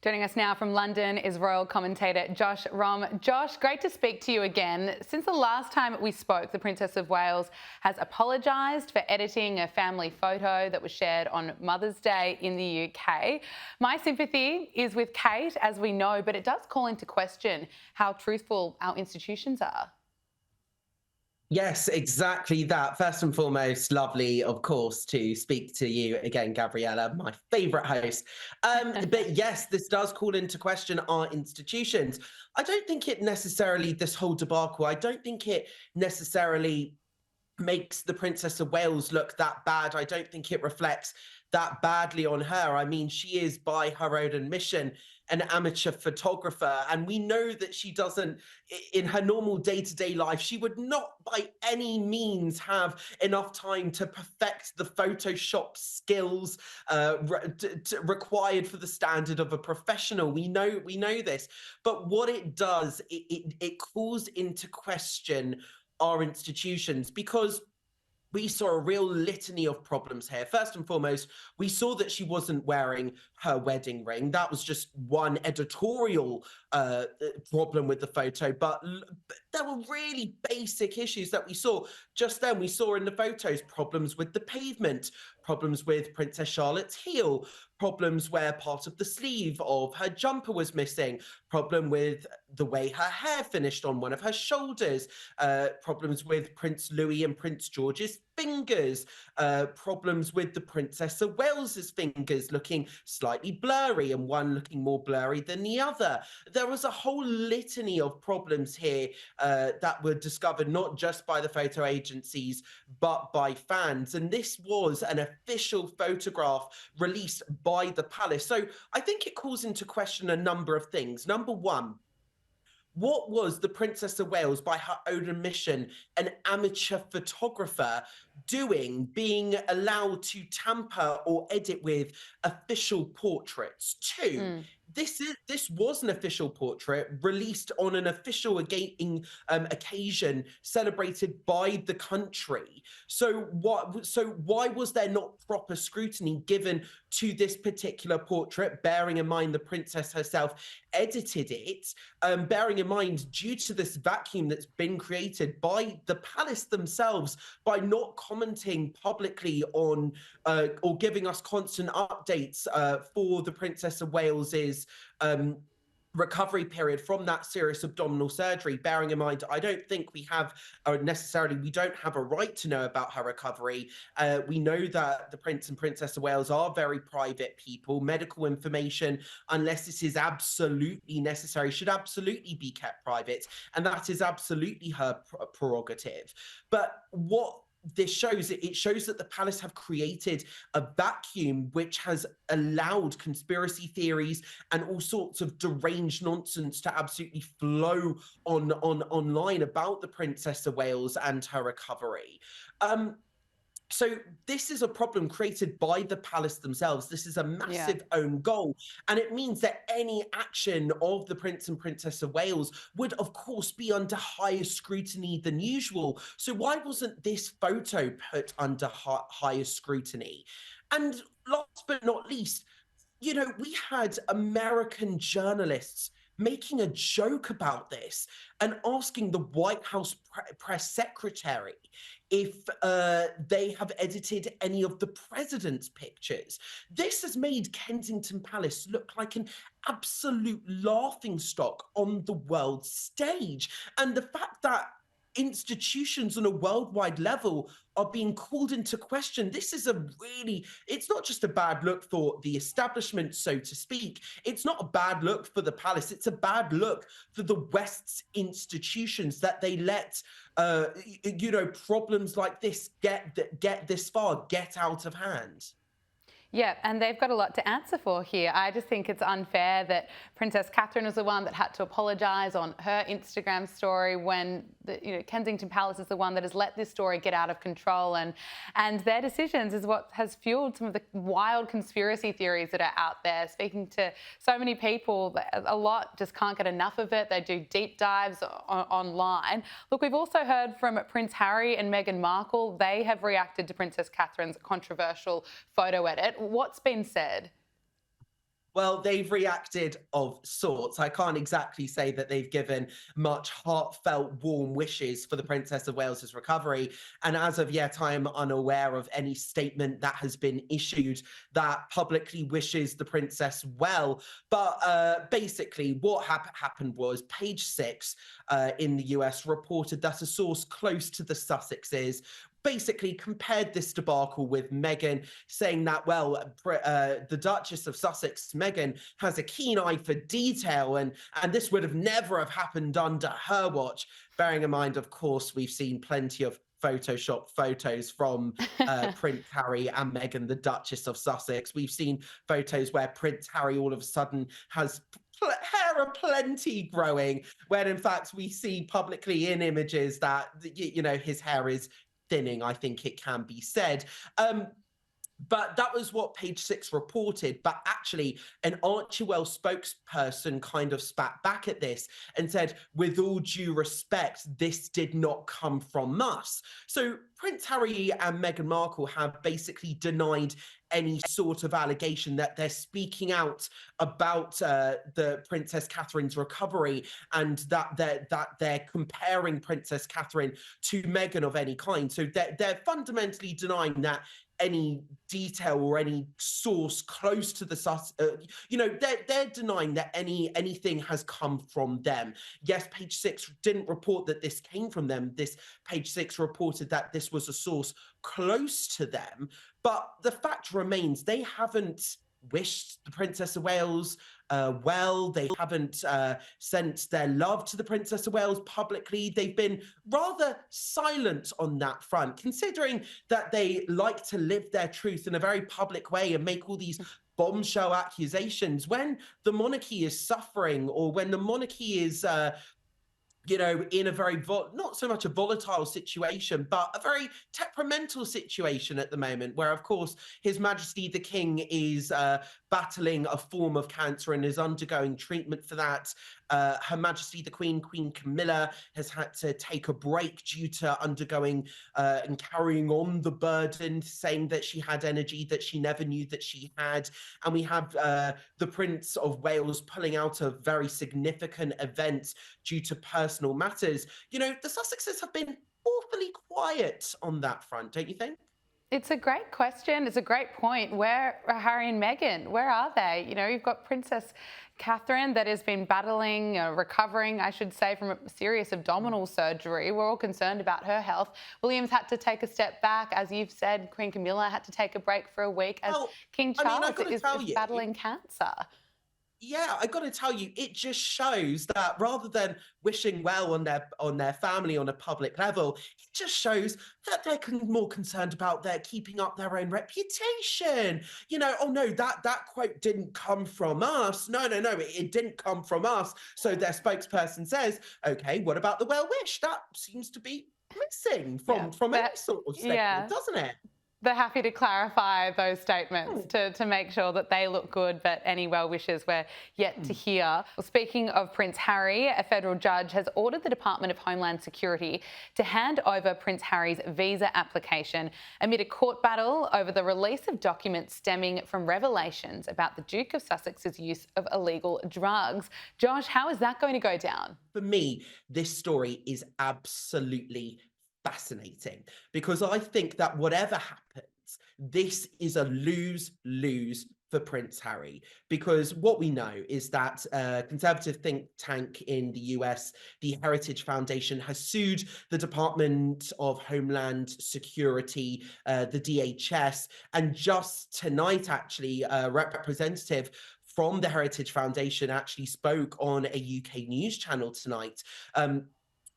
Joining us now from London is royal commentator Josh Rom. Josh, great to speak to you again. Since the last time we spoke, the Princess of Wales has apologised for editing a family photo that was shared on Mother's Day in the UK. My sympathy is with Kate, as we know, but it does call into question how truthful our institutions are. Yes, exactly that. First and foremost, lovely, of course, to speak to you again, Gabriella, my favourite host. But yes, this does call into question our institutions. I don't think it necessarily, this whole debacle, I don't think it necessarily makes the Princess of Wales look that bad. I don't think it reflects that badly on her. I mean, she is, by her own admission, an amateur photographer, and we know that she doesn't, in her normal day-to-day life, she would not by any means have enough time to perfect the Photoshop skills required for the standard of a professional. We know this, but what it does, it calls into question our institutions, because we saw a real litany of problems here. First and foremost, we saw that she wasn't wearing her wedding ring. That was just one editorial problem with the photo, but there were really basic issues that we saw. Just then, we saw in the photos problems with the pavement, problems with Princess Charlotte's heel, problems where part of the sleeve of her jumper was missing, problem with the way her hair finished on one of her shoulders, problems with Prince Louis and Prince George's fingers, problems with the Princess of Wales's fingers looking slightly blurry and one looking more blurry than the other. There was a whole litany of problems here that were discovered not just by the photo agencies but by fans, and this was an official photograph released by the palace. So I think it calls into question a number of things. Number one, what was the Princess of Wales, by her own admission, an amateur photographer, doing, being allowed to tamper or edit with official portraits? Two, this was an official portrait released on an official occasion celebrated by the country. So why was there not proper scrutiny given to this particular portrait, bearing in mind the princess herself edited it, bearing in mind, due to this vacuum that's been created by the palace themselves, by not commenting publicly on or giving us constant updates for the Princess of Wales's recovery period from that serious abdominal surgery. Bearing in mind, I don't think we have we don't have a right to know about her recovery. We know that the Prince and Princess of Wales are very private people. Medical information, unless this is absolutely necessary, should absolutely be kept private, and that is absolutely her prerogative. But what this shows, it shows that the palace have created a vacuum which has allowed conspiracy theories and all sorts of deranged nonsense to absolutely flow online about the Princess of Wales and her recovery. So this is a problem created by the palace themselves. This is a massive own goal. And it means that any action of the Prince and Princess of Wales would, of course, be under higher scrutiny than usual. So why wasn't this photo put under higher scrutiny? And last but not least, you know, we had American journalists making a joke about this and asking the White House press secretary if they have edited any of the president's pictures. This has made Kensington Palace look like an absolute laughingstock on the world stage. And the fact that institutions on a worldwide level are being called into question, this is it's not just a bad look for the establishment, so to speak. It's not a bad look for the palace. It's a bad look for the West's institutions, that they let problems like this get this far, get out of hand. Yeah, and they've got a lot to answer for here. I just think it's unfair that Princess Catherine was the one that had to apologise on her Instagram story when Kensington Palace is the one that has let this story get out of control, and their decisions is what has fueled some of the wild conspiracy theories that are out there. Speaking to so many people, a lot just can't get enough of it. They do deep dives online. Look, we've also heard from Prince Harry and Meghan Markle. They have reacted to Princess Catherine's controversial photo edit. What's been said? Well, they've reacted of sorts. I can't exactly say that they've given much heartfelt, warm wishes for the Princess of Wales's recovery. And as of yet, I am unaware of any statement that has been issued that publicly wishes the princess well. But basically, what happened was Page Six in the US reported that a source close to the Sussexes basically compared this debacle with Meghan, saying that, well, the Duchess of Sussex, Meghan, has a keen eye for detail, and this would have never have happened under her watch. Bearing in mind, of course, we've seen plenty of Photoshop photos from Prince Harry and Meghan, the Duchess of Sussex. We've seen photos where Prince Harry all of a sudden has hair aplenty growing, when in fact we see publicly in images that his hair is thinning, I think it can be said. But that was what Page Six reported. But actually, an Archewell spokesperson kind of spat back at this and said, with all due respect, this did not come from us. So Prince Harry and Meghan Markle have basically denied any sort of allegation that they're speaking out about the Princess Catherine's recovery, and that they're comparing Princess Catherine to Meghan of any kind. So they're fundamentally denying that any detail or any source close to the they're denying that anything has come from them. Yes, Page Six didn't report that this came from them. This Page Six reported that this was a source close to them, but the fact remains they haven't wished the Princess of Wales well. They haven't sent their love to the Princess of Wales publicly. They've been rather silent on that front, considering that they like to live their truth in a very public way and make all these bombshell accusations when the monarchy is suffering, or when the monarchy is in a very not so much a volatile situation, but a very temperamental situation at the moment, where, of course, His Majesty the King is battling a form of cancer and is undergoing treatment for that. Her Majesty the Queen Camilla, has had to take a break due to undergoing and carrying on the burden, saying that she had energy that she never knew that she had. And we have the Prince of Wales pulling out a very significant event due to personal matters. The Sussexes have been awfully quiet on that front, don't you think? It's a great question. It's a great point. Where are Harry and Meghan? Where are they? You've got Princess Catherine that has been battling, recovering, I should say, from a serious abdominal surgery. We're all concerned about her health. William's had to take a step back. As you've said, Queen Camilla had to take a break for a week as King Charles is battling cancer. Yeah, I got to tell you, it just shows that rather than wishing well on their family on a public level, it just shows that they're more concerned about their keeping up their own reputation. Oh no, that quote didn't come from us. No, it didn't come from us. So their spokesperson says, okay, what about the well wish? That seems to be missing from any sort of statement, doesn't it? They're happy to clarify those statements to make sure that they look good, but any well wishes we're yet to hear. Well, speaking of Prince Harry, a federal judge has ordered the Department of Homeland Security to hand over Prince Harry's visa application amid a court battle over the release of documents stemming from revelations about the Duke of Sussex's use of illegal drugs. Josh, how is that going to go down? For me, this story is absolutely fascinating, because I think that whatever happens, this is a lose-lose for Prince Harry, because what we know is that conservative think tank in the US, the Heritage Foundation, has sued the Department of Homeland Security, the DHS, and just tonight, actually, a representative from the Heritage Foundation actually spoke on a UK news channel tonight,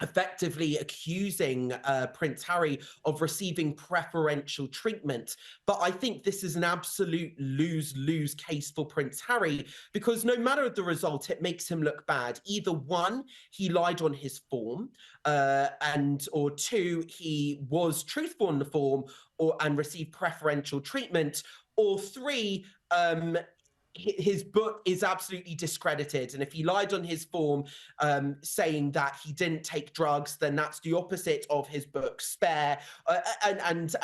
effectively accusing Prince Harry of receiving preferential treatment. But I think this is an absolute lose-lose case for Prince Harry, because no matter the result, it makes him look bad. Either one, he lied on his form, or two, he was truthful in the form and received preferential treatment, or three, his book is absolutely discredited, and if he lied on his form saying that he didn't take drugs, then that's the opposite of his book Spare. And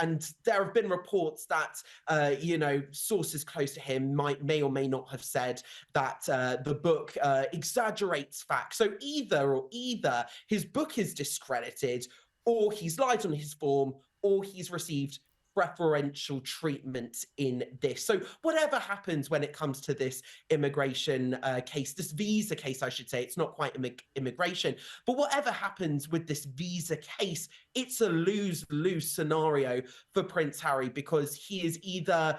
there have been reports that sources close to him may or may not have said that the book exaggerates facts. So either his book is discredited, or he's lied on his form, or he's received preferential treatment in this. So whatever happens when it comes to this immigration case, this visa case, I should say, it's not quite immigration, but whatever happens with this visa case, it's a lose-lose scenario for Prince Harry, because he is either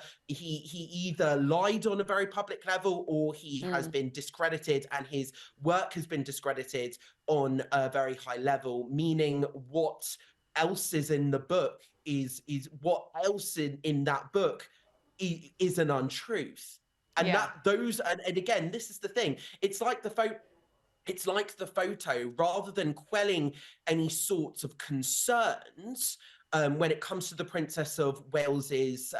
lied on a very public level, or he has been discredited and his work has been discredited on a very high level, meaning what else is in the book is what else in that book is an untruth. And and again, this is the thing, it's like the photo, rather than quelling any sorts of concerns when it comes to the Princess of Wales's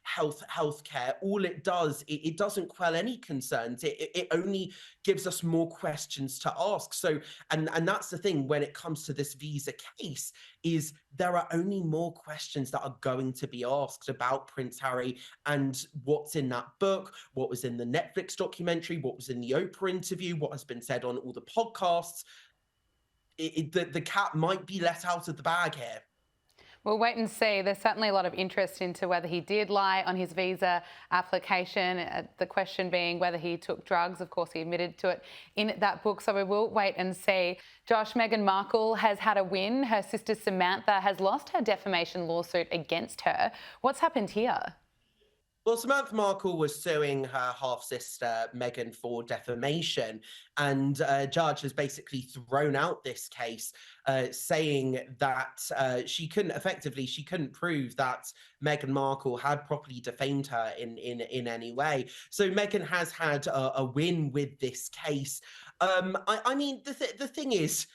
healthcare. All it does, it doesn't quell any concerns. It only gives us more questions to ask. So, and that's the thing when it comes to this visa case, is there are only more questions that are going to be asked about Prince Harry and what's in that book, what was in the Netflix documentary, what was in the Oprah interview, what has been said on all the podcasts. The cat might be let out of the bag here. We'll wait and see. There's certainly a lot of interest into whether he did lie on his visa application. The question being whether he took drugs. Of course, he admitted to it in that book. So we will wait and see. Josh, Meghan Markle has had a win. Her sister Samantha has lost her defamation lawsuit against her. What's happened here? Well, Samantha Markle was suing her half-sister Meghan for defamation, and a judge has basically thrown out this case, saying that she couldn't prove that Meghan Markle had properly defamed her in any way. So Meghan has had a win with this case. I mean, the thing is,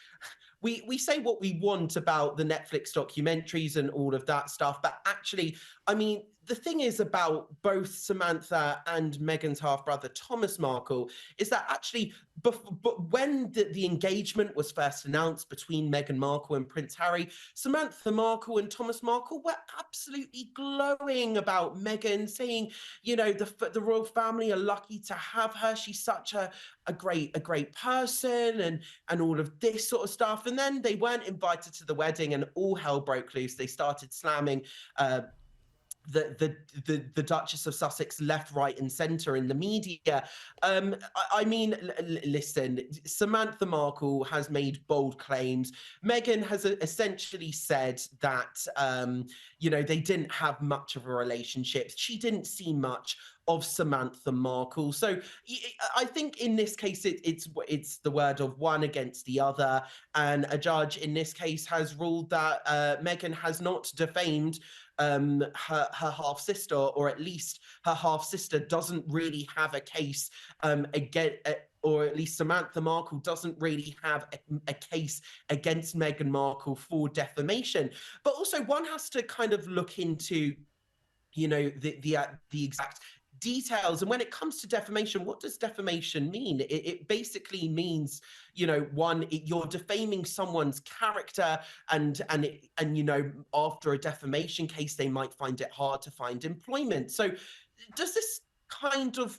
we say what we want about the Netflix documentaries and all of that stuff, but actually, I mean, the thing is about both Samantha and Meghan's half-brother Thomas Markle is that actually, but when the engagement was first announced between Meghan Markle and Prince Harry, Samantha Markle and Thomas Markle were absolutely glowing about Meghan, saying, the royal family are lucky to have her. She's such a great person, and all of this sort of stuff. And then they weren't invited to the wedding, and all hell broke loose. They started slamming the Duchess of Sussex left, right, and centre in the media. I mean, listen, Samantha Markle has made bold claims. Meghan has essentially said that they didn't have much of a relationship. She didn't see much of Samantha Markle. So I think in this case, it's the word of one against the other. And a judge in this case has ruled that Meghan has not defamed her half-sister, or at least her half-sister doesn't really have a case or at least Samantha Markle doesn't really have a case against Meghan Markle for defamation. But also one has to kind of look into the exact details. And when it comes to defamation, what does defamation mean? It basically means, you're defaming someone's character, and after a defamation case, they might find it hard to find employment. So does this kind of,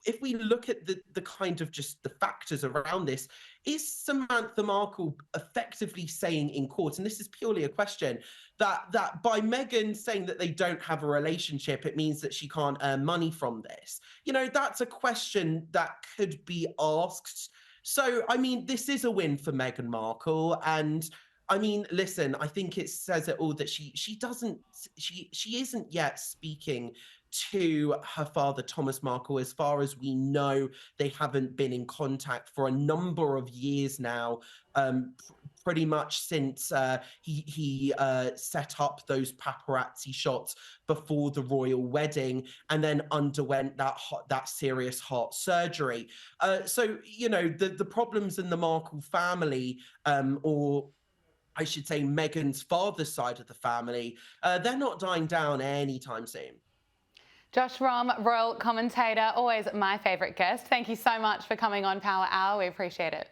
if we look at the kind of just the factors around this, is Samantha Markle effectively saying in court, and this is purely a question, that by Meghan saying that they don't have a relationship, it means that she can't earn money from this? That's a question that could be asked. So, I mean, this is a win for Meghan Markle. And I mean, listen, I think it says it all that she isn't yet speaking to her father, Thomas Markle. As far as we know, they haven't been in contact for a number of years now, pretty much since he set up those paparazzi shots before the royal wedding, and then underwent that serious heart surgery. So, the problems in the Markle family, or I should say Meghan's father's side of the family, they're not dying down anytime soon. Josh Rom, royal commentator, always my favourite guest. Thank you so much for coming on Power Hour. We appreciate it.